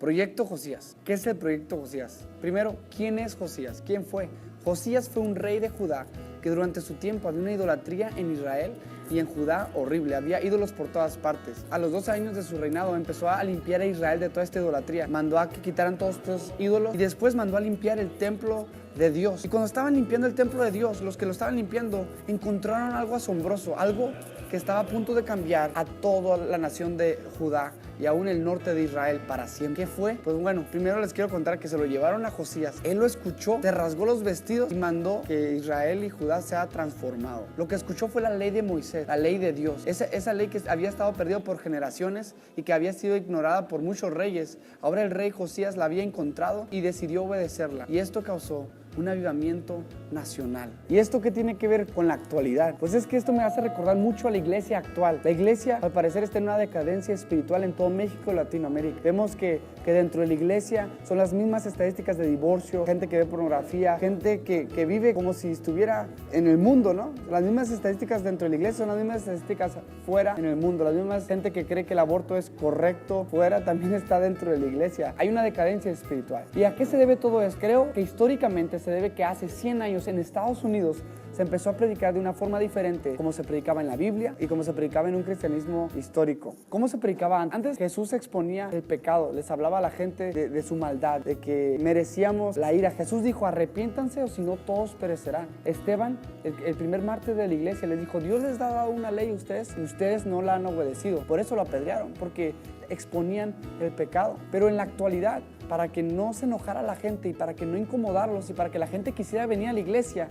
Proyecto Josías. ¿Qué es el Proyecto Josías? Primero, ¿quién es Josías? ¿Quién fue? Josías fue un rey de Judá que durante su tiempo había una idolatría en Israel y en Judá horrible. Había ídolos por todas partes. A los 12 años de su reinado empezó a limpiar a Israel de toda esta idolatría. Mandó a que quitaran todos estos ídolos y después mandó a limpiar el templo de Dios. Y cuando estaban limpiando el templo de Dios, los que lo estaban limpiando encontraron algo asombroso, algo que estaba a punto de cambiar a toda la nación de Judá y aún el norte de Israel para siempre. ¿Qué fue? Pues bueno, primero les quiero contar que se lo llevaron a Josías. Él lo escuchó, se rasgó los vestidos y mandó que Israel y Judá sea transformado. Lo que escuchó fue la ley de Moisés, la ley de Dios. Esa ley que había estado perdida por generaciones y que había sido ignorada por muchos reyes. Ahora el rey Josías la había encontrado y decidió obedecerla. Y esto causó un avivamiento nacional. ¿Y esto qué tiene que ver con la actualidad? Pues es que esto me hace recordar mucho a la iglesia actual. La iglesia, al parecer, está en una decadencia espiritual en todo México y Latinoamérica. Vemos que dentro de la iglesia son las mismas estadísticas de divorcio, gente que ve pornografía, gente que vive como si estuviera en el mundo, ¿no? Las mismas estadísticas dentro de la iglesia son las mismas estadísticas fuera en el mundo. Las mismas gente que cree que el aborto es correcto fuera también está dentro de la iglesia. Hay una decadencia espiritual. ¿Y a qué se debe todo esto? Creo que históricamente se debe que hace 100 años en Estados Unidos se empezó a predicar de una forma diferente, como se predicaba en la Biblia y como se predicaba en un cristianismo histórico. ¿Cómo se predicaba antes? Antes Jesús exponía el pecado, les hablaba a la gente de su maldad, de que merecíamos la ira. Jesús dijo, arrepiéntanse o si no todos perecerán. Esteban, el primer mártir de la iglesia, les dijo, Dios les ha dado una ley a ustedes y ustedes no la han obedecido. Por eso lo apedrearon, porque exponían el pecado. Pero en la actualidad, para que no se enojara la gente y para que no incomodarlos y para que la gente quisiera venir a la iglesia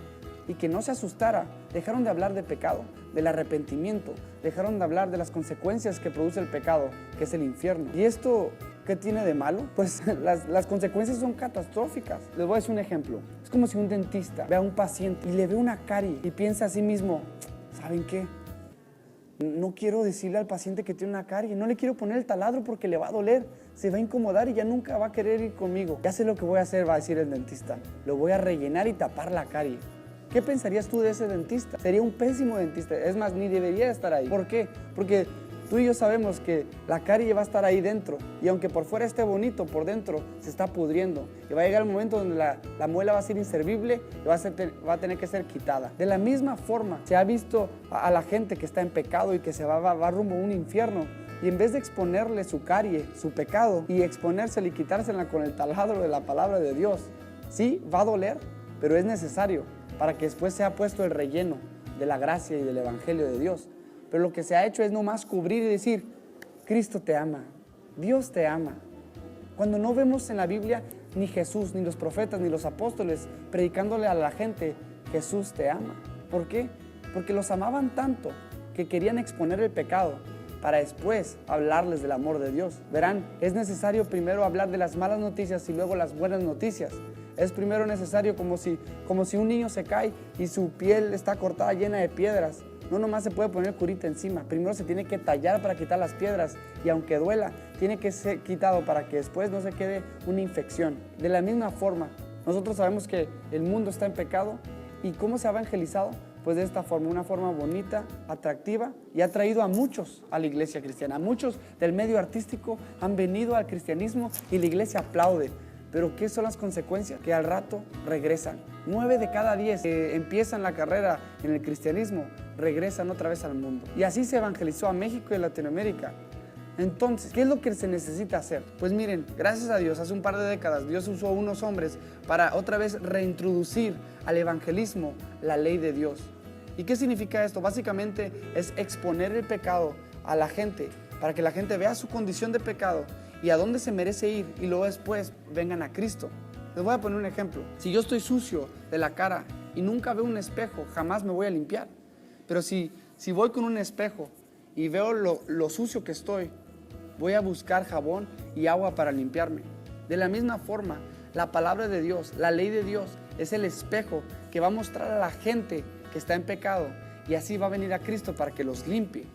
y que no se asustara, dejaron de hablar de pecado, del arrepentimiento, dejaron de hablar de las consecuencias que produce el pecado, que es el infierno. ¿Y esto qué tiene de malo? Pues las consecuencias son catastróficas. Les voy a decir un ejemplo. Es como si un dentista ve a un paciente y le ve una carie y piensa a sí mismo, ¿saben qué? No quiero decirle al paciente que tiene una carie, no le quiero poner el taladro porque le va a doler, se va a incomodar y ya nunca va a querer ir conmigo. Ya sé lo que voy a hacer, va a decir el dentista, lo voy a rellenar y tapar la carie. ¿Qué pensarías tú de ese dentista? Sería un pésimo dentista, es más, ni debería estar ahí. ¿Por qué? Porque tú y yo sabemos que la carie va a estar ahí dentro y aunque por fuera esté bonito, por dentro se está pudriendo y va a llegar el momento donde la muela va a ser inservible y va a tener que ser quitada. De la misma forma, se ha visto a la gente que está en pecado y que se va rumbo a un infierno y en vez de exponerle su carie, su pecado y exponérsela y quitársela con el taladro de la palabra de Dios, sí, va a doler, pero es necesario para que después sea puesto el relleno de la gracia y del evangelio de Dios. Pero lo que se ha hecho es nomás cubrir y decir, Cristo te ama, Dios te ama. Cuando no vemos en la Biblia ni Jesús, ni los profetas, ni los apóstoles predicándole a la gente, Jesús te ama. ¿Por qué? Porque los amaban tanto que querían exponer el pecado para después hablarles del amor de Dios. Verán, es necesario primero hablar de las malas noticias y luego las buenas noticias. Es primero necesario como si un niño se cae y su piel está cortada llena de piedras. No nomás se puede poner curita encima, primero se tiene que tallar para quitar las piedras y aunque duela, tiene que ser quitado para que después no se quede una infección. De la misma forma, nosotros sabemos que el mundo está en pecado y ¿cómo se ha evangelizado? Pues de esta forma, una forma bonita, atractiva y ha traído a muchos a la iglesia cristiana. Muchos del medio artístico han venido al cristianismo y la iglesia aplaude. Pero ¿qué son las consecuencias? Que al rato regresan. 9 de cada 10 que empiezan la carrera en el cristianismo regresan otra vez al mundo. Y así se evangelizó a México y Latinoamérica. Entonces, ¿qué es lo que se necesita hacer? Pues miren, gracias a Dios, hace un par de décadas Dios usó a unos hombres para otra vez reintroducir al evangelismo la ley de Dios. ¿Y qué significa esto? Básicamente es exponer el pecado a la gente para que la gente vea su condición de pecado y a dónde se merece ir y luego después vengan a Cristo. Les voy a poner un ejemplo. Si yo estoy sucio de la cara y nunca veo un espejo, jamás me voy a limpiar. Pero si voy con un espejo y veo lo sucio que estoy, voy a buscar jabón y agua para limpiarme. De la misma forma, la palabra de Dios, la ley de Dios, es el espejo que va a mostrar a la gente que está en pecado y así va a venir a Cristo para que los limpie.